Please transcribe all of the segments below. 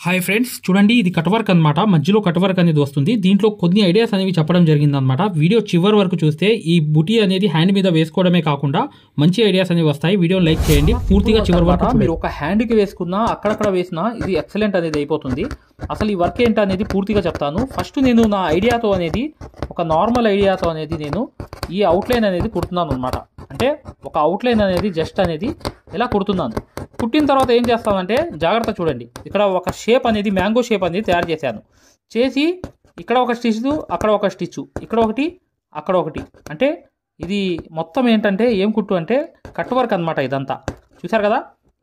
Hi friends, చూడండి ఇది cut work అనమాట. మధ్యలో కట్ వర్క్ అనేది వస్తుంది. దీంట్లో కొన్ని ఐడియాస్ అనేవి చెప్పడం జరిగిందనమాట. వీడియో చివరి వరకు చూస్తే ఈ బుటీ అనేది హ్యాండ్ మీద వేసుకోవడమే కాకుండా మంచి ఐడియాస్ అనేవి వస్తాయి. వీడియో లైక్ చేయండి, పూర్తిగా చివరి వరకు. మీరు ఒక హ్యాండ్కి వేసుకున్నా అక్కడక్కడ వేసినా ఇది ఎక్సలెంట్ అనేది అయిపోతుంది. అసలు ఈ వర్క్ ఏంటి అనేది పూర్తిగా చెప్తాను. ఫస్ట్ నేను నా ఐడియాతో అనేది ఒక నార్మల్ ఐడియాతో అనేది నేను ఈ అవుట్లైన్ అనేది కుడుతున్నాను అనమాట. అంటే ఒక అవుట్లైన్ అనేది జస్ట్ అనేది ఇలా కుడుతున్నాను. కుట్టిన తర్వాత ఏం చేస్తానంటే జాగ్రత్త చూడండి, ఇక్కడ ఒక షేప్ అనేది మ్యాంగో షేప్ అనేది తయారు చేశాను. చేసి ఇక్కడ ఒక స్టిచ్, అక్కడ ఒక స్టిచ్, ఇక్కడ ఒకటి, అక్కడ ఒకటి. అంటే ఇది మొత్తం ఏంటంటే ఏం కుట్టు అంటే కట్ వర్క్ అనమాట. ఇదంతా చూసారు కదా,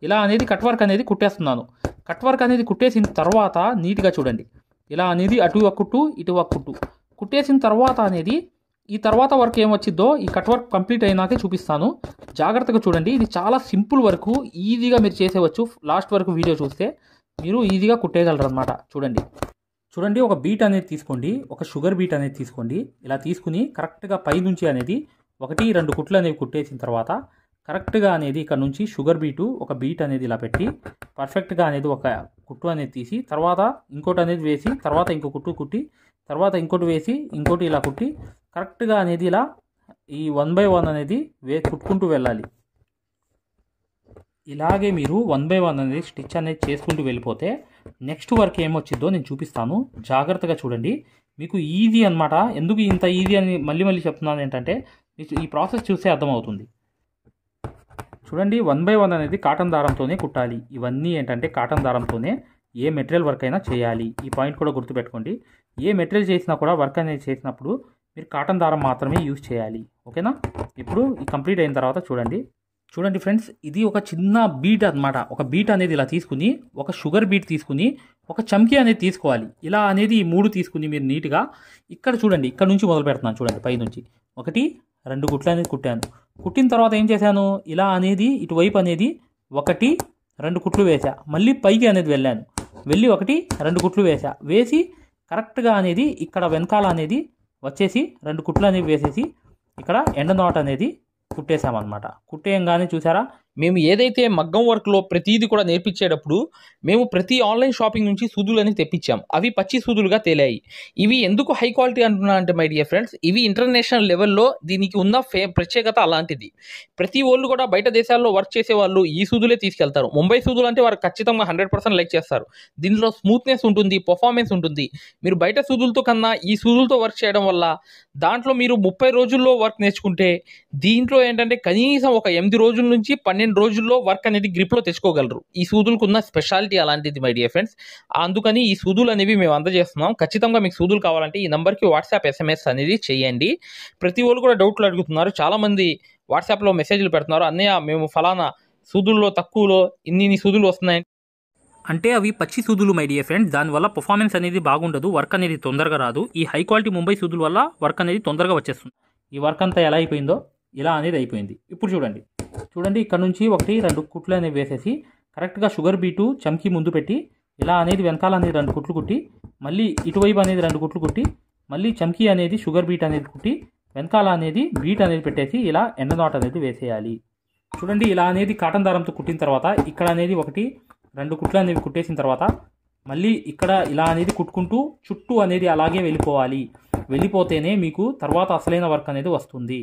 ఇలా అనేది కట్ వర్క్ అనేది కుట్టేస్తున్నాను. కట్ వర్క్ అనేది కుట్టేసిన తర్వాత నీట్గా చూడండి, ఇలా అనేది అటు ఒక కుట్టు, ఇటు ఒక కుట్టు కుట్టేసిన తర్వాత అనేది ఈ తర్వాత వర్క్ ఏమొచ్చిద్దో ఈ కట్ వర్క్ కంప్లీట్ అయినాకే చూపిస్తాను. జాగ్రత్తగా చూడండి, ఇది చాలా సింపుల్ వర్క్, ఈజీగా మీరు చేసేవచ్చు. లాస్ట్ వరకు వీడియో చూస్తే మీరు ఈజీగా కుట్టేయగలరు అనమాట. చూడండి ఒక బీట్ అనేది తీసుకోండి, ఒక షుగర్ బీట్ అనేది తీసుకోండి. ఇలా తీసుకుని కరెక్ట్గా పైనుంచి అనేది 1-2 కుట్లు అనేవి కుట్టేసిన తర్వాత కరెక్ట్గా అనేది ఇక్కడ నుంచి షుగర్ బీటు ఒక బీట్ అనేది ఇలా పెట్టి పర్ఫెక్ట్గా అనేది ఒక కుట్టు అనేది తీసి తర్వాత ఇంకోటి అనేది వేసి తర్వాత ఇంకో కుట్టు కుట్టి తర్వాత ఇంకోటి వేసి ఇంకోటి ఇలా కుట్టి కరెక్ట్గా అనేది ఇలా ఈ 1 by 1 అనేది కుట్టుకుంటూ వెళ్ళాలి. ఇలాగే మీరు 1 by 1 అనేది స్టిచ్ అనేది చేసుకుంటూ వెళ్ళిపోతే నెక్స్ట్ వర్క్ ఏమొచ్చిందో నేను చూపిస్తాను. జాగ్రత్తగా చూడండి, మీకు ఈజీ అనమాట. ఎందుకు ఇంత ఈజీ అని మళ్ళీ చెప్తున్నాను ఏంటంటే మీకు ఈ ప్రాసెస్ చూస్తే అర్థమవుతుంది. చూడండి 1 by 1 అనేది కాటన్ దారంతోనే కుట్టాలి. ఇవన్నీ ఏంటంటే కాటన్ దారంతోనే ఏ మెటీరియల్ వర్క్ అయినా చేయాలి. ఈ పాయింట్ కూడా గుర్తుపెట్టుకోండి. ఏ మెటీరియల్ చేసినా కూడా వర్క్ అనేది చేసినప్పుడు మీరు కాటన్ దారం మాత్రమే యూజ్ చేయాలి. ఓకేనా? ఇప్పుడు ఈ కంప్లీట్ అయిన తర్వాత చూడండి ఫ్రెండ్స్, ఇది ఒక చిన్న బీట్ అనమాట. ఒక బీట్ అనేది ఇలా తీసుకుని ఒక షుగర్ బీట్ తీసుకుని ఒక చమ్కీ అనేది తీసుకోవాలి. ఇలా అనేది ఈ 3 తీసుకుని మీరు నీట్గా ఇక్కడ చూడండి, ఇక్కడ నుంచి మొదలు పెడుతున్నాను. చూడండి పైనుంచి 1-2 కుట్లు అనేది కుట్టాను. కుట్టిన తర్వాత ఏం చేశాను, ఇలా అనేది ఇటువైపు అనేది 1-2 కుట్లు వేసా. మళ్ళీ పైకి అనేది వెళ్ళి 1-2 కుట్లు వేసి కరెక్ట్గా అనేది ఇక్కడ వెనకాల అనేది వచ్చేసి 2 కుట్లు అనేవి వేసేసి ఇక్కడ ఎండ్ నాట్ అనేది కుట్టేసామన్నమాట. కుట్టేయంగానే చూసారా, మేము ఏదైతే మగ్గం వర్క్లో ప్రతిదీ కూడా నేర్పించేటప్పుడు మేము ప్రతి ఆన్లైన్ షాపింగ్ నుంచి సూదులని తెప్పించాం. అవి పచ్చి సూదులుగా తేలాయి. ఇవి ఎందుకు హై క్వాలిటీ అంటున్నా అంటే మై డియర్ ఫ్రెండ్స్, ఇవి ఇంటర్నేషనల్ లెవెల్లో దీనికి ఉన్న ప్రత్యేకత అలాంటిది. ప్రతి వాళ్ళు కూడా బయట దేశాల్లో వర్క్ చేసే వాళ్ళు ఈ సూదులే తీసుకెళ్తారు. ముంబై సూదులు అంటే వారు ఖచ్చితంగా 100% లైక్ చేస్తారు. దీనిలో స్మూత్నెస్ ఉంటుంది, పర్ఫార్మెన్స్ ఉంటుంది. మీరు బయట సూదులతో కన్నా ఈ సూదులతో వర్క్ చేయడం వల్ల దాంట్లో మీరు 30 రోజుల్లో వర్క్ నేర్చుకుంటే దీంట్లో ఏంటంటే కనీసం ఒక 8 రోజుల నుంచి 12 రోజుల్లో వర్క్ అనేది గ్రిప్లో తెచ్చుకోగలరు. ఈ సూదులకు ఉన్న స్పెషాలిటీ అలాంటిది మై డియర్ ఫ్రెండ్స్. అందుకని ఈ సూదులు అనేవి మేము అందజేస్తున్నాం. ఖచ్చితంగా మీకు సూదులు కావాలంటే ఈ నెంబర్కి వాట్సాప్ SMS అనేది చేయండి. ప్రతి వాళ్ళు కూడా డౌట్లు అడుగుతున్నారు. చాలామంది వాట్సాప్లో మెసేజ్లు పెడుతున్నారు, అన్నయ్య మేము ఫలానా సూదుల్లో తక్కువలో ఇన్ని సూదులు వస్తున్నాయి అంటే అవి పచ్చి సూదులు మై డియర్ ఫ్రెండ్స్. దానివల్ల పర్ఫార్మెన్స్ అనేది బాగుండదు, వర్క్ అనేది తొందరగా రాదు. ఈ హై క్వాలిటీ ముంబై సూదుల వల్ల వర్క్ అనేది తొందరగా వచ్చేస్తుంది. ఈ వర్క్ అంతా ఎలా అయిపోయిందో ఇలా అనేది అయిపోయింది. ఇప్పుడు చూడండి ఇక్కడ నుంచి 1-2 కుట్లు అనేవి వేసేసి కరెక్ట్గా షుగర్ బీటు చమ్కీ ముందు పెట్టి ఇలా అనేది వెనకాల అనేది 2 కుట్లు కుట్టి మళ్ళీ ఇటువైపు అనేది 2 కుట్లు కుట్టి మళ్ళీ చమ్కీ అనేది షుగర్ బీట్ అనేది కుట్టి వెనకాల అనేది బీట్ అనేది పెట్టేసి ఇలా ఎండ్ నాట్ అనేది వేసేయాలి. చూడండి ఇలా అనేది కాటన్ దారంతో కుట్టిన తర్వాత ఇక్కడ అనేది 1-2 కుట్లు అనేవి కుట్టేసిన తర్వాత మళ్ళీ ఇక్కడ ఇలా అనేది కుట్టుకుంటూ చుట్టూ అనేది అలాగే వెళ్ళిపోతేనే మీకు తర్వాత అసలైన వర్క్ అనేది వస్తుంది.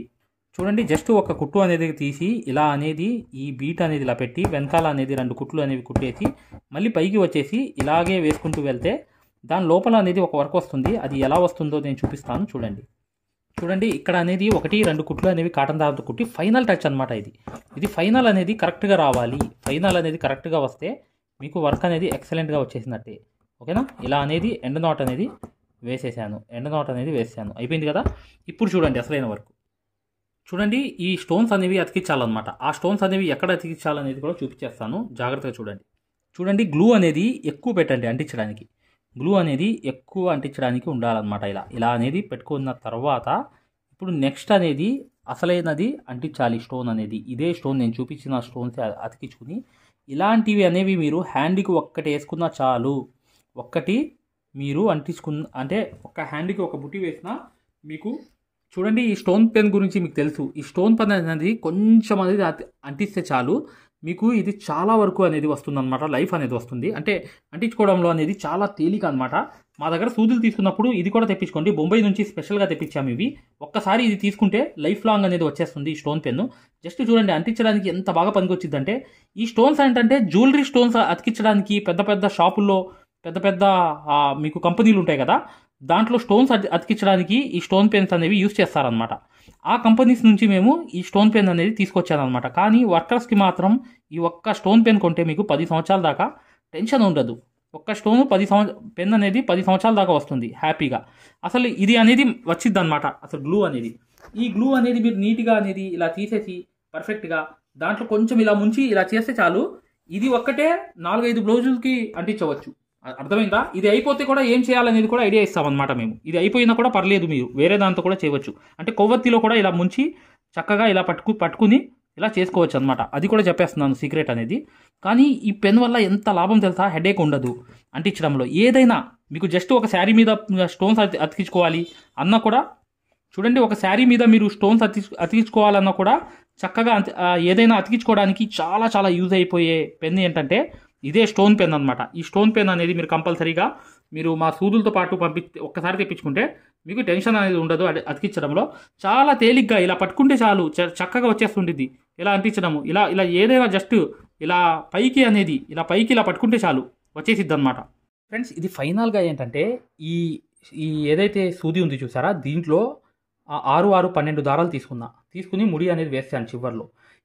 చూడండి జస్ట్ ఒక కుట్టు అనేది తీసి ఇలా అనేది ఈ బీట్ అనేది ఇలా పెట్టి వెనకాల అనేది 2 కుట్లు అనేవి కుట్టేసి మళ్ళీ పైకి వచ్చేసి ఇలాగే వేసుకుంటూ వెళ్తే దాని లోపల అనేది ఒక వర్క్ వస్తుంది. అది ఎలా వస్తుందో నేను చూపిస్తాను. చూడండి ఇక్కడ అనేది 1-2 కుట్లు అనేవి కాటన్ దారంతో కుట్టి ఫైనల్ టచ్ అనమాట. ఇది ఫైనల్ అనేది కరెక్ట్గా రావాలి. ఫైనల్ అనేది కరెక్ట్గా వస్తే మీకు వర్క్ అనేది ఎక్సలెంట్గా వచ్చేసినట్టే. ఓకేనా? ఇలా అనేది ఎండ్ నాట్ అనేది వేసేసాను. అయిపోయింది కదా. ఇప్పుడు చూడండి అసలైన వర్క్. చూడండి ఈ స్టోన్స్ అనేవి అతికించాలన్నమాట. ఆ స్టోన్స్ అనేవి ఎక్కడ అతికించాలనేది కూడా చూపించేస్తాను. జాగ్రత్తగా చూడండి గ్లూ అనేది ఎక్కువ పెట్టండి అంటించడానికి. గ్లూ అనేది ఎక్కువ అంటించడానికి ఉండాలన్నమాట. ఇలా అనేది పెట్టుకున్న తర్వాత ఇప్పుడు నెక్స్ట్ అనేది అసలైనది అంటించాలి. స్టోన్ అనేది ఇదే స్టోన్ నేను చూపించిన స్టోన్స్ అతికించుకుని ఇలాంటివి అనేవి మీరు హ్యాండ్కి ఒక్కటి వేసుకున్నా చాలు. ఒక్కటి మీరు అంటే ఒక హ్యాండ్కి ఒక బుట్టి వేసినా మీకు చూడండి ఈ స్టోన్ పెన్ గురించి మీకు తెలుసు. ఈ స్టోన్ పెన్ అనేది కొంచెం అనేది అంటిస్తే చాలు మీకు ఇది చాలా వరకు అనేది వస్తుందన్నమాట, లైఫ్ అనేది వస్తుంది. అంటే అంటించుకోవడంలో అనేది చాలా తేలిక అనమాట. మా దగ్గర సూదులు తీసుకున్నప్పుడు ఇది కూడా తెప్పించుకోండి, బొంబాయి నుంచి స్పెషల్గా తెప్పించాము ఇవి. ఒక్కసారి ఇది తీసుకుంటే లైఫ్ లాంగ్ అనేది వచ్చేస్తుంది ఈ స్టోన్ పెన్ను. జస్ట్ చూడండి అంటించడానికి ఎంత బాగా పనికొచ్చిందంటే, ఈ స్టోన్స్ ఏంటంటే జ్యువెలరీ స్టోన్స్ అతికించడానికి పెద్ద పెద్ద షాపుల్లో పెద్ద పెద్ద మీకు కంపెనీలు ఉంటాయి కదా, దాంట్లో స్టోన్స్ అతికించడానికి ఈ స్టోన్ పెన్స్ అనేవి యూజ్ చేస్తారనమాట. ఆ కంపెనీస్ నుంచి మేము ఈ స్టోన్ పెన్ అనేది తీసుకొచ్చానమాట. కానీ వర్కర్స్కి మాత్రం ఈ ఒక్క స్టోన్ పెన్ కొంటే మీకు 10 సంవత్సరాల దాకా టెన్షన్ ఉండదు. ఒక్క స్టోన్ పెన్ అనేది 10 సంవత్సరాల దాకా వస్తుంది హ్యాపీగా. అసలు ఇది అనేది వచ్చిద్ది అనమాట, అసలు గ్లూ అనేది. ఈ గ్లూ అనేది మీరు నీట్గా అనేది ఇలా తీసేసి పర్ఫెక్ట్గా దాంట్లో కొంచెం ఇలా ముంచి ఇలా చేస్తే చాలు. ఇది ఒక్కటే 4-5 బ్లౌజులకి అంటించవచ్చు. అర్థమైందా? ఇది అయిపోతే కూడా ఏం చేయాలనేది కూడా ఐడియా ఇస్తామన్నమాట మేము. ఇది అయిపోయినా కూడా పర్లేదు, మీరు వేరే దాంతో కూడా చేయవచ్చు. అంటే కొవ్వొత్తిలో కూడా ఇలా ముంచి చక్కగా ఇలా పట్టుకుని ఇలా చేసుకోవచ్చు అనమాట. అది కూడా చెప్పేస్తున్నాను సీక్రెట్ అనేది. కానీ ఈ పెన్ వల్ల ఎంత లాభం తెలుసా? హెడేక్ ఉండదు అంటించడంలో. ఏదైనా మీకు జస్ట్ ఒక శారీ మీద స్టోన్స్ అతికించుకోవాలి అన్నా కూడా చూడండి, ఒక శారీ మీద మీరు స్టోన్స్ అతికించుకోవాలన్నా కూడా చక్కగా ఏదైనా అతికించుకోవడానికి చాలా చాలా యూజ్ అయిపోయే పెన్ ఏంటంటే ఇదే స్టోన్ పెన్ అనమాట. ఈ స్టోన్ పెన్ అనేది మీరు కంపల్సరీగా మీరు మా సూదులతో పాటు ఒక్కసారి తెప్పించుకుంటే మీకు టెన్షన్ అనేది ఉండదు అతికించడంలో. చాలా తేలిగ్గా ఇలా పట్టుకుంటే చాలు, చక్కగా వచ్చేస్తుంటుంది. ఇలా అంటించడము ఇలా ఇలా ఏదైనా జస్ట్ ఇలా పైకి అనేది ఇలా పట్టుకుంటే చాలు వచ్చేసిద్ది అనమాట. ఫ్రెండ్స్, ఇది ఫైనల్గా ఏంటంటే ఈ ఏదైతే సూది ఉంది చూసారా, దీంట్లో 6-12 దారాలు తీసుకుని ముడి అనేది వేస్తాను చివర్లో.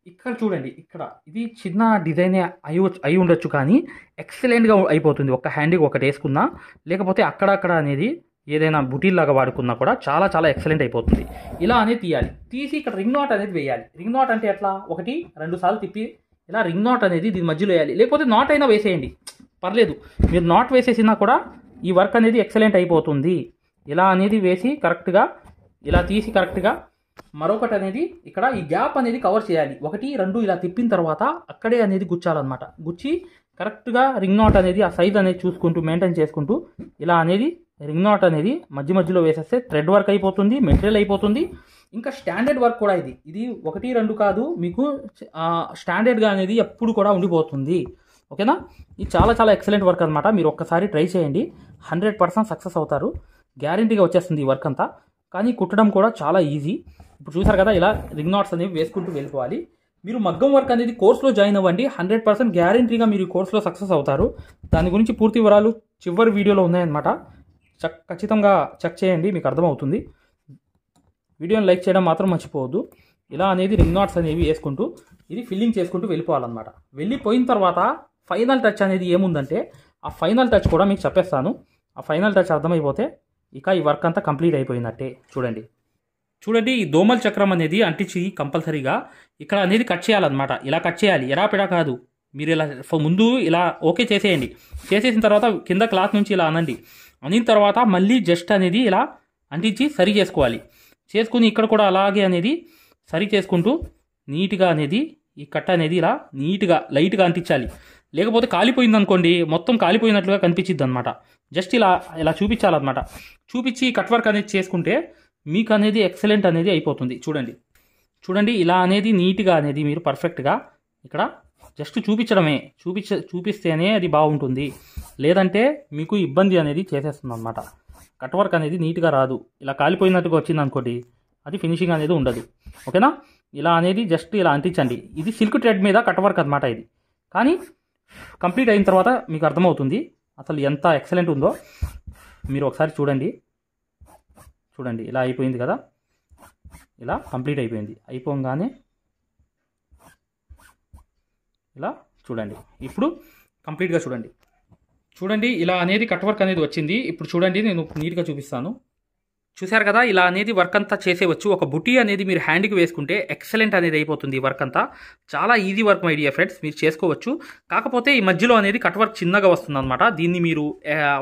ఇక్కడ చూడండి, ఇక్కడ ఇది చిన్న డిజైనే అయి ఉండొచ్చు, కానీ ఎక్సలెంట్గా అయిపోతుంది. ఒక హ్యాండ్కి ఒకటి వేసుకున్నా, లేకపోతే అక్కడక్కడ అనేది ఏదైనా బుటీల్లాగా వాడుకున్నా కూడా చాలా చాలా ఎక్సలెంట్ అయిపోతుంది. ఇలా అనేది తీసి ఇక్కడ రింగ్ నాట్ అనేది వేయాలి. రింగ్ నాట్ అంటే ఎట్లా, 1-2 సార్లు తిప్పి ఇలా రింగ్ నాట్ అనేది దీని మధ్యలో వేయాలి. లేకపోతే నాట్ అయినా వేసేయండి, పర్లేదు. మీరు నాట్ వేసేసినా కూడా ఈ వర్క్ అనేది ఎక్సలెంట్ అయిపోతుంది. ఇలా అనేది వేసి కరెక్ట్గా ఇలా తీసి కరెక్ట్గా మరొకటి అనేది ఇక్కడ ఈ గ్యాప్ అనేది కవర్ చేయాలి. 1-2 ఇలా తిప్పిన తర్వాత అక్కడే అనేది గుచ్చాలన్నమాట. గుచ్చి కరెక్ట్గా రింగ్ నాట్ అనేది ఆ సైజ్ అనేది చూసుకుంటూ మెయింటైన్ చేసుకుంటూ ఇలా అనేది రింగ్ నాట్ అనేది మధ్యలో వేసేస్తే థ్రెడ్ వర్క్ అయిపోతుంది, మెటీరియల్ అయిపోతుంది. ఇంకా స్టాండర్డ్ వర్క్ కూడా ఇది 1-2 కాదు, మీకు స్టాండర్డ్గా అనేది ఎప్పుడు కూడా ఉండిపోతుంది. ఓకేనా? ఇది చాలా చాలా ఎక్సలెంట్ వర్క్ అనమాట. మీరు ఒక్కసారి ట్రై చేయండి, 100% సక్సెస్ అవుతారు. గ్యారంటీగా వచ్చేస్తుంది ఈ వర్క్ అంతా. కానీ కుట్టడం కూడా చాలా ఈజీ. ఇప్పుడు చూసారు కదా, ఇలా రింగ్ నాట్స్ అనేవి వేసుకుంటూ వెళ్ళిపోవాలి. మీరు మగ్గం వర్క్ అనేది కోర్సులో జాయిన్ అవ్వండి, 100% గ్యారంటీగా మీరు ఈ కోర్సులో సక్సెస్ అవుతారు. దాని గురించి పూర్తి వివరాలు చివరి వీడియోలో ఉన్నాయన్నమాట. ఖచ్చితంగా చెక్ చేయండి, మీకు అర్థమవుతుంది. వీడియోని లైక్ చేయడం మాత్రం మర్చిపోవద్దు. ఇలా అనేది రింగ్ నాట్స్ అనేవి వేసుకుంటూ ఇది ఫిల్లింగ్ చేసుకుంటూ వెళ్ళిపోవాలన్నమాట. వెళ్ళిపోయిన తర్వాత ఫైనల్ టచ్ అనేది ఏముందంటే ఆ ఫైనల్ టచ్ కూడా మీకు చెప్పేస్తాను. ఆ ఫైనల్ టచ్ అర్థమైపోతే ఇక ఈ వర్క్ అంతా కంప్లీట్ అయిపోయినట్టే. చూడండి ఈ దోమల చక్రం అనేది అంటించి కంపల్సరీగా ఇక్కడ అనేది కట్ చేయాలన్నమాట. ఇలా కట్ చేయాలి, ఎడాపెడా కాదు. మీరు ఇలా ముందు ఇలా ఓకే చేసేయండి. చేసేసిన తర్వాత కింద క్లాత్ నుంచి ఇలా అనిన తర్వాత మళ్ళీ జస్ట్ అనేది ఇలా అంటించి సరి చేసుకోవాలి. చేసుకుని ఇక్కడ కూడా అలాగే అనేది సరి చేసుకుంటూ నీట్గా అనేది ఈ కట్ అనేది ఇలా నీట్గా లైట్గా అంటించాలి. లేకపోతే కాలిపోయింది అనుకోండి, మొత్తం కాలిపోయినట్లుగా కనిపించిద్ది అనమాట. జస్ట్ ఇలా చూపించాలన్నమాట. చూపించి కట్ వర్క్ అనేది చేసుకుంటే మీకు అనేది ఎక్సలెంట్ అనేది అయిపోతుంది. చూడండి ఇలా అనేది నీట్గా అనేది మీరు పర్ఫెక్ట్గా ఇక్కడ జస్ట్ చూపించడమే. చూపిస్తేనే అది బాగుంటుంది, లేదంటే మీకు ఇబ్బంది అనేది చేసేస్తుంది అనమాట. కట్ వర్క్ అనేది నీట్గా రాదు. ఇలా కాలిపోయినట్టుగా వచ్చింది అనుకోండి, అది ఫినిషింగ్ అనేది ఉండదు. ఓకేనా? ఇలా అనేది జస్ట్ ఇలా అంటించండి. ఇది సిల్క్ థ్రెడ్ మీద కట్ వర్క్ అనమాట ఇది. కానీ కంప్లీట్ అయిన తర్వాత మీకు అర్థమవుతుంది అసలు ఎంత ఎక్సలెంట్ ఉందో. మీరు ఒకసారి చూడండి ఇలా అయిపోయింది కదా, ఇలా కంప్లీట్ అయిపోయింది. అయిపోగానే ఇలా ఇప్పుడు కంప్లీట్గా చూడండి ఇలా అనేది కట్ వర్క్ అనేది వచ్చింది. ఇప్పుడు చూడండి, నేను నీట్గా చూపిస్తాను. చూశారు కదా, ఇలా అనేది వర్క్ అంతా చేసేవచ్చు. ఒక బుటీ అనేది మీరు హ్యాండ్కి వేసుకుంటే ఎక్సలెంట్ అనేది అయిపోతుంది. వర్క్ అంతా చాలా easy work my dear friends, మీరు చేసుకోవచ్చు. కాకపోతే ఈ మధ్యలో అనేది కట్ వర్క్ చిన్నగా వస్తుంది అనమాట. దీన్ని మీరు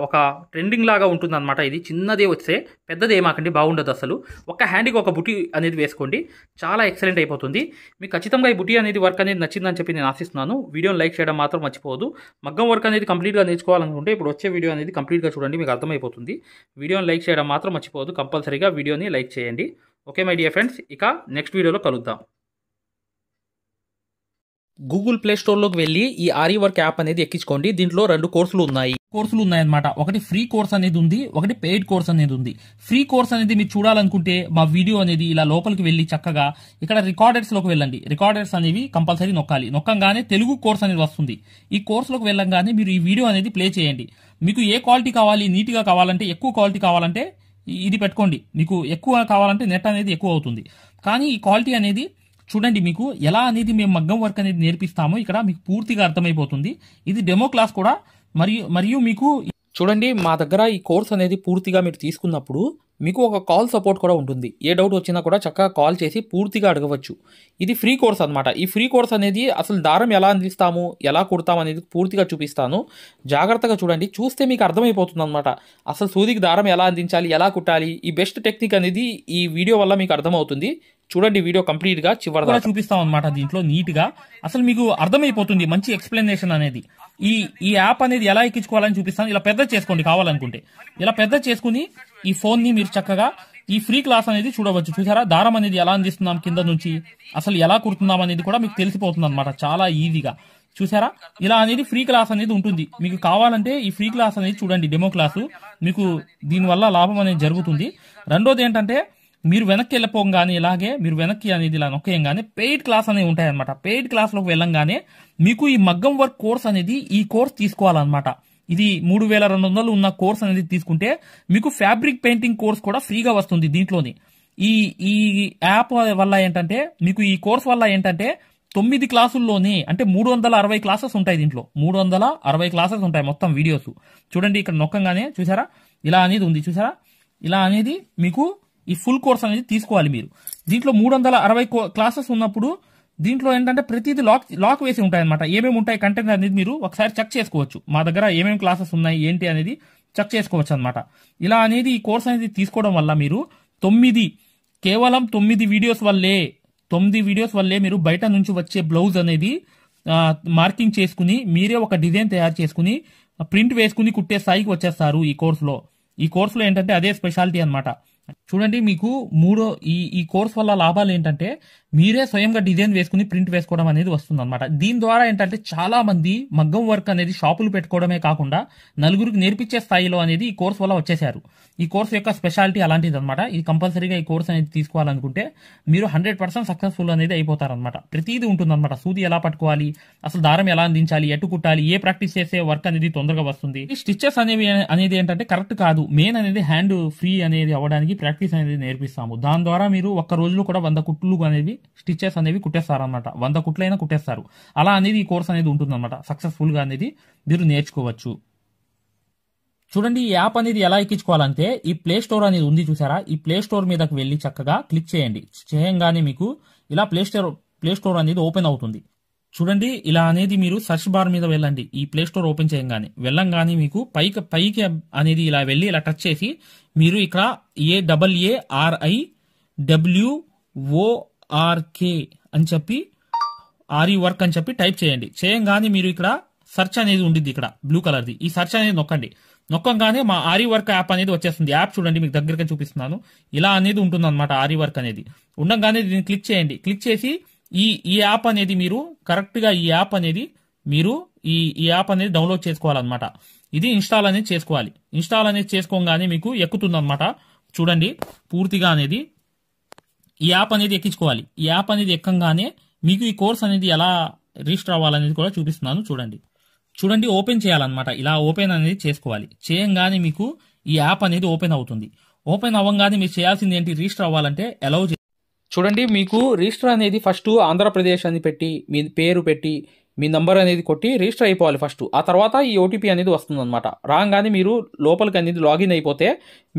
ఒక ట్రెండింగ్ లాగా ఉంటుంది అనమాట. ఇది చిన్నదే వస్తే పెద్దది ఏమాకండి, బాగుండదు అసలు. ఒక హ్యాండ్కి ఒక బుటీ అనేది వేసుకోండి, చాలా ఎక్సలెంట్ అయిపోతుంది. మీకు ఖచ్చితంగా ఈ బుటీ అనేది వర్క్ అనేది నచ్చిందని చెప్పి నేను ఆశిస్తున్నాను. వీడియోని లైక్ చేయడం మాత్రం మర్చిపోవద్దు. మగ్గం వర్క్ అనేది కంప్లీట్గా నేర్చుకోవాలనుకుంటే ఇప్పుడు వచ్చే వీడియో అనేది కంప్లీట్గా చూడండి, మీకు అర్థమైపోతుంది. వీడియోని లైక్ చేయడం మాత్రం మర్చిపోవద్దు. కంపల్సరీగా వీడియోని లైక్ చేయండి. ఓకే మై డియర్ ఫ్రెండ్స్, ఇక నెక్స్ట్ వీడియోలో కలుద్దాం. గూగుల్ ప్లే స్టోర్లోకి వెళ్ళి ఈ ఆరి వర్క్ యాప్ అనేది ఎక్కించుకోండి. దీంట్లో 2 కోర్సులు ఉన్నాయన్నమాట. ఒకటి ఫ్రీ కోర్స్ అనేది ఉంది, ఒకటి పెయిడ్ కోర్స్ అనేది ఉంది. ఫ్రీ కోర్స్ అనేది మీరు చూడాలనుకుంటే మా వీడియో అనేది ఇలా లోపలికి వెళ్ళి చక్కగా ఇక్కడ రికార్డర్స్లోకి వెళ్ళండి. రికార్డర్స్ అనేవి కంపల్సరీ నొక్కాలి. నొక్కంగానే తెలుగు కోర్స్ అనేది వస్తుంది. ఈ కోర్సులోకి వెళ్ళంగానే మీరు ఈ వీడియో అనేది ప్లే చేయండి. మీకు ఏ క్వాలిటీ కావాలి, నీట్గా కావాలంటే, ఎక్కువ క్వాలిటీ కావాలంటే ఇది పెట్టుకోండి. మీకు ఎక్కువ కావాలంటే నెట్ అనేది ఎక్కువ అవుతుంది. కానీ ఈ క్వాలిటీ అనేది చూడండి, మీకు ఎలా అనేది మేము మగ్గం వర్క్ అనేది నేర్పిస్తామో ఇక్కడ మీకు పూర్తిగా అర్థమైపోతుంది. ఇది డెమో క్లాస్ కూడా. మరియు మీకు చూడండి, మా దగ్గర ఈ కోర్స్ అనేది పూర్తిగా మీరు తీసుకున్నప్పుడు మీకు ఒక కాల్ సపోర్ట్ కూడా ఉంటుంది. ఏ డౌట్ వచ్చినా కూడా చక్కగా కాల్ చేసి పూర్తిగా అడగవచ్చు. ఇది ఫ్రీ కోర్స్ అనమాట. ఈ ఫ్రీ కోర్స్ అనేది అసలు దారం ఎలా అందిస్తాము, ఎలా కుడతాము అనేది పూర్తిగా చూపిస్తాను. జాగ్రత్తగా చూడండి. చూస్తే మీకు అర్థమైపోతుంది అనమాట. అసలు సూదికి దారం ఎలా అందించాలి, ఎలా కుట్టాలి, ఈ బెస్ట్ టెక్నిక్ అనేది ఈ వీడియో వల్ల మీకు అర్థమవుతుంది. చూడండి, వీడియో కంప్లీట్ గా చివరిగా చూపిస్తాం అనమాట. దీంట్లో నీట్ గా అసలు మీకు అర్థమైపోతుంది. మంచి ఎక్స్ప్లెనేషన్ అనేది. ఈ యాప్ అనేది ఎలా ఎక్కించుకోవాలని చూపిస్తాను. ఇలా పెద్ద చేసుకోండి కావాలనుకుంటే. ఇలా పెద్ద చేసుకుని ఈ ఫోన్ ని మీరు చక్కగా ఈ ఫ్రీ క్లాస్ అనేది చూడవచ్చు. చూసారా, దారం అనేది ఎలా అందిస్తున్నాం కింద నుంచి, అసలు ఎలా కుడుతున్నాం అనేది కూడా మీకు తెలిసిపోతుంది అనమాట. చాలా ఈజీగా చూసారా. ఇలా అనేది ఫ్రీ క్లాస్ అనేది ఉంటుంది. మీకు కావాలంటే ఈ ఫ్రీ క్లాస్ అనేది చూడండి, డెమో క్లాసు. మీకు దీనివల్ల లాభం అనేది జరుగుతుంది. రెండోది ఏంటంటే, మీరు వెనక్కి వెళ్ళిపోగానే ఇలాగే మీరు వెనక్కి అనేది ఇలా నొక్కేయంగానే పెయిడ్ క్లాస్ అనేవి ఉంటాయన్నమాట. పెయిడ్ క్లాస్లోకి వెళ్ళంగానే మీకు ఈ మగ్గం వర్క్ కోర్స్ అనేది ఈ కోర్స్ తీసుకోవాలన్నమాట. ఇది 3200 ఉన్న కోర్స్ అనేది తీసుకుంటే మీకు ఫ్యాబ్రిక్ పెయింటింగ్ కోర్స్ కూడా ఫ్రీగా వస్తుంది దీంట్లోని. ఈ యాప్ వల్ల ఏంటంటే, మీకు ఈ కోర్స్ వల్ల ఏంటంటే 9 క్లాసుల్లోనే అంటే 360 క్లాసెస్ ఉంటాయి. దీంట్లో 360 క్లాసెస్ ఉంటాయి మొత్తం వీడియోస్. చూడండి, ఇక్కడ నొక్కంగానే చూసారా ఇలా అనేది ఉంది. చూసారా, ఇలా అనేది మీకు ఈ ఫుల్ కోర్స్ అనేది తీసుకోవాలి మీరు. దీంట్లో 360 క్లాసెస్ ఉన్నప్పుడు దీంట్లో ఏంటంటే ప్రతిదీ లాక్ వేసి ఉంటాయి అనమాట. ఏమేమి ఉంటాయి కంటెంట్ అనేది మీరు ఒకసారి చెక్ చేసుకోవచ్చు. మా దగ్గర ఏమేమి క్లాసెస్ ఉన్నాయి ఏంటి అనేది చెక్ చేసుకోవచ్చు అనమాట. ఇలా అనేది ఈ కోర్స్ అనేది తీసుకోవడం వల్ల మీరు కేవలం 9 వీడియోస్ వల్లే మీరు బయట నుంచి వచ్చే బ్లౌజ్ అనేది మార్కింగ్ చేసుకుని మీరే ఒక డిజైన్ తయారు చేసుకుని ప్రింట్ వేసుకుని కుట్టే స్థాయికి వచ్చేస్తారు ఈ కోర్సులో. ఈ కోర్సులో ఏంటంటే అదే స్పెషాలిటీ అనమాట. చూడండి, మీకు ఈ కోర్స్ వల్ల లాభాలు ఏంటంటే మీరే స్వయంగా డిజైన్ వేసుకుని ప్రింట్ వేసుకోవడం అనేది వస్తుంది అనమాట. దీని ద్వారా ఏంటంటే చాలా మంది మగ్గం వర్క్ అనేది షాపులు పెట్టుకోవడమే కాకుండా నలుగురికి నేర్పించే స్థాయిలో అనేది ఈ కోర్స్ వల్ల వచ్చేసారు. ఈ కోర్స్ యొక్క స్పెషాలిటీ అలాంటిది అనమాట. ఇది కంపల్సరీగా ఈ కోర్స్ అనేది తీసుకోవాలనుకుంటే మీరు 100% సక్సెస్ఫుల్ అనేది అయిపోతారనమాట. ప్రతిదీ ఉంటుందన్నమాట. సూది ఎలా పట్టుకోవాలి, అసలు దారం ఎలా అందించాలి, ఎటు కుట్టాలి, ఏ ప్రాక్టీస్ చేస్తే వర్క్ అనేది తొందరగా వస్తుంది. ఈ స్టిచెస్ అనేది ఏంటంటే కరెక్ట్ కాదు. మెయిన్ అనేది హ్యాండ్ ఫ్రీ అనేది అవ్వడానికి ప్రాక్టీస్ అనేది నేర్పిస్తాము. దాని ద్వారా మీరు ఒక్క రోజులో కూడా 100 కుట్లు అనేవి స్టిచెస్ అనేవి కుట్టేస్తారనమాట. 100 కుట్లైనా కుట్టేస్తారు. అలా అనేది ఈ కోర్స్ అనేది ఉంటుందన్నమాట. సక్సెస్ఫుల్ గా అనేది మీరు నేర్చుకోవచ్చు. చూడండి, ఈ యాప్ అనేది ఎలా ఎక్కించుకోవాలంటే ఈ ప్లే స్టోర్ అనేది ఉంది చూసారా. ఈ ప్లే స్టోర్ మీదకి వెళ్ళి చక్కగా క్లిక్ చేయండి. చేయంగానే మీకు ఇలా ప్లే స్టోర్ అనేది ఓపెన్ అవుతుంది. చూడండి, ఇలా అనేది మీరు సెర్చ్ బార్ మీద వెళ్ళండి. ఈ ప్లే స్టోర్ ఓపెన్ వెళ్ళంగానే మీకు పైకి అనేది ఇలా వెళ్ళి ఇలా టచ్ చేసి మీరు ఇక్కడ AARIWORK అని చెప్పి ఆరి వర్క్ అని చెప్పి టైప్ చేయండి. చేయంగానే మీరు ఇక్కడ సెర్చ్ అనేది ఉండిద్ది, ఇక్కడ బ్లూ కలర్ది. ఈ సెర్చ్ అనేది నొక్కండి. నొక్కంగానే మా ఆరి వర్క్ యాప్ అనేది వచ్చేస్తుంది. యాప్ చూడండి, మీకు దగ్గరగా చూపిస్తున్నాను. ఇలా అనేది ఉంటుంది అనమాట. ఆరి వర్క్ అనేది ఉండగానే దీన్ని క్లిక్ చేయండి. క్లిక్ చేసి ఈ యాప్ అనేది మీరు కరెక్ట్ గా ఈ యాప్ అనేది డౌన్లోడ్ చేసుకోవాలన్నమాట. ఇది ఇన్స్టాల్ అనేది చేసుకోవాలి. ఇన్స్టాల్ అనేది చేసుకోగానే మీకు ఎక్కుతుంది అనమాట. చూడండి, పూర్తిగా అనేది ఈ యాప్ అనేది ఎక్కించుకోవాలి. ఈ యాప్ అనేది ఎక్కంగానే మీకు ఈ కోర్స్ అనేది ఎలా రిజిస్టర్ అవ్వాలనేది కూడా చూపిస్తున్నాను. చూడండి, ఓపెన్ చేయాలన్నమాట. ఇలా ఓపెన్ అనేది చేసుకోవాలి. చేయంగానే మీకు ఈ యాప్ అనేది ఓపెన్ అవుతుంది. ఓపెన్ అవ్వగానే మీరు చేయాల్సింది ఏంటి, రిజిస్టర్ అవ్వాలంటే అలౌ చూడండి, మీకు రిజిస్టర్ అనేది ఫస్ట్ ఆంధ్రప్రదేశ్ అని పెట్టి మీ పేరు పెట్టి మీ నంబర్ అనేది కొట్టి రిజిస్టర్ అయిపోవాలి ఫస్ట్. ఆ తర్వాత ఈ ఓటీపీ అనేది వస్తుందన్నమాట. రాగానే మీరు లోపలికి అనేది లాగిన్ అయిపోతే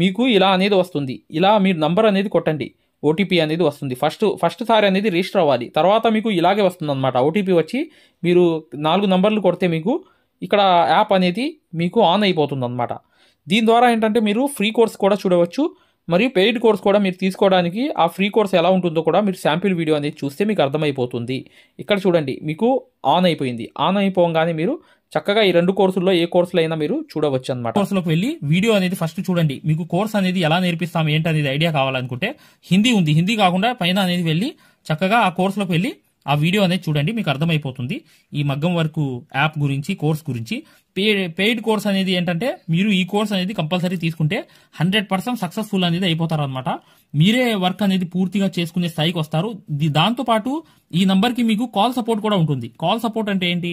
మీకు ఇలా అనేది వస్తుంది. ఇలా మీరు నంబర్ అనేది కొట్టండి, ఓటీపీ అనేది వస్తుంది. ఫస్ట్ సారి అనేది రిజిస్టర్ అవ్వాలి. తర్వాత మీకు ఇలాగే వస్తుందన్నమాట. ఓటీపీ వచ్చి మీరు 4 నంబర్లు కొడితే మీకు ఇక్కడ యాప్ అనేది మీకు ఆన్ అయిపోతుంది అనమాట. దీని ద్వారా ఏంటంటే మీరు ఫ్రీ కోర్స్ కూడా చూడవచ్చు, మరియు పెయిడ్ కోర్స్ కూడా మీరు తీసుకోవడానికి ఆ ఫ్రీ కోర్స్ ఎలా ఉంటుందో కూడా మీరు శాంపిల్ వీడియో అనేది చూస్తే మీకు అర్థమైపోతుంది. ఇక్కడ చూడండి, మీకు ఆన్ అయిపోయింది. ఆన్ అయిపోగానే మీరు చక్కగా ఈ 2 కోర్సుల్లో ఏ కోర్సులో అయినా మీరు చూడవచ్చు అనమాట. కోర్సులోకి వెళ్ళి వీడియో అనేది ఫస్ట్ చూడండి. మీకు కోర్స్ అనేది ఎలా నేర్పిస్తాం ఏంటి అనేది ఐడియా కావాలనుకుంటే హిందీ ఉంది. హిందీ కాకుండా పైన అనేది వెళ్ళి చక్కగా ఆ కోర్సులోకి వెళ్ళి ఆ వీడియో అనేది చూడండి, మీకు అర్థమైపోతుంది ఈ మగ్గం వర్క్ యాప్ గురించి, కోర్స్ గురించి. పెయిడ్ కోర్స్ అనేది ఏంటంటే మీరు ఈ కోర్స్ అనేది కంపల్సరీ తీసుకుంటే 100% సక్సెస్ఫుల్ అనేది అయిపోతారు అనమాట. మీరే వర్క్ అనేది పూర్తిగా చేసుకునే స్థాయికి వస్తారు. దాంతోపాటు ఈ నంబర్కి మీకు కాల్ సపోర్ట్ కూడా ఉంటుంది. కాల్ సపోర్ట్ అంటే ఏంటి,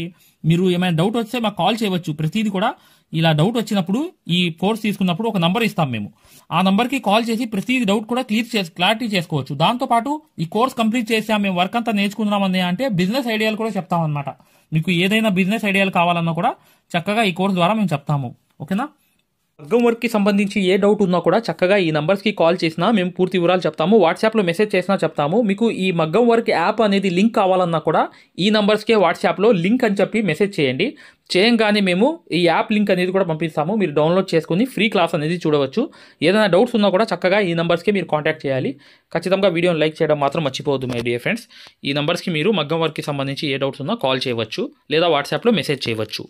మీరు ఏమైనా డౌట్ వస్తే మాకు కాల్ చేయవచ్చు. ప్రతిదీ కూడా ఇలా డౌట్ వచ్చినప్పుడు ఈ కోర్స్ తీసుకున్నప్పుడు ఒక నంబర్ ఇస్తాం మేము. ఆ నంబర్కి కాల్ చేసి ప్రతి డౌట్ కూడా క్లారిటీ చేసుకోవచ్చు. దాంతోపాటు ఈ కోర్స్ కంప్లీట్ చేసాం, మేము వర్క్ అంతా నేర్చుకుందామని అంటే బిజినెస్ ఐడియాలు కూడా చెప్తాం అనమాట. మీకు ఏదైనా బిజినెస్ ఐడియాలు కావాలన్నా కూడా చక్కగా ఈ కోర్స్ ద్వారా మేము చెప్తాము. ఓకేనా? మగ్గం వర్క్కి సంబంధించి ఏ డౌట్ ఉన్నా కూడా చక్కగా ఈ నంబర్స్కి కాల్ చేసినా మేము పూర్తి వివరాలు చెప్తాము. వాట్సాప్లో మెసేజ్ చేసినా చెప్తాము. మీకు ఈ మగ్గం వర్క్ యాప్ అనేది లింక్ కావాలన్నా కూడా ఈ నంబర్స్కే వాట్సాప్లో లింక్ అని చెప్పి మెసేజ్ చేయండి. చేయంగానే మేము ఈ యాప్ లింక్ అనేది కూడా పంపిస్తాము. మీరు డౌన్లోడ్ చేసుకుని ఫ్రీ క్లాస్ అనేది చూడవచ్చు. ఏదైనా డౌట్స్ ఉన్నా కూడా చక్కగా ఈ నంబర్స్కి మీరు కాంటాక్ట్ చేయాలి. ఖచ్చితంగా వీడియోని లైక్ చేయడం మాత్రం మర్చిపోవద్దు మై డియర్ ఫ్రెండ్స్. ఈ నంబర్స్కి మీరు మగ్గం వర్క్కి సంబంధించి ఏ డౌట్స్ ఉన్నా కాల్ చేయవచ్చు లేదా వాట్సాప్లో మెసేజ్ చేయవచ్చు.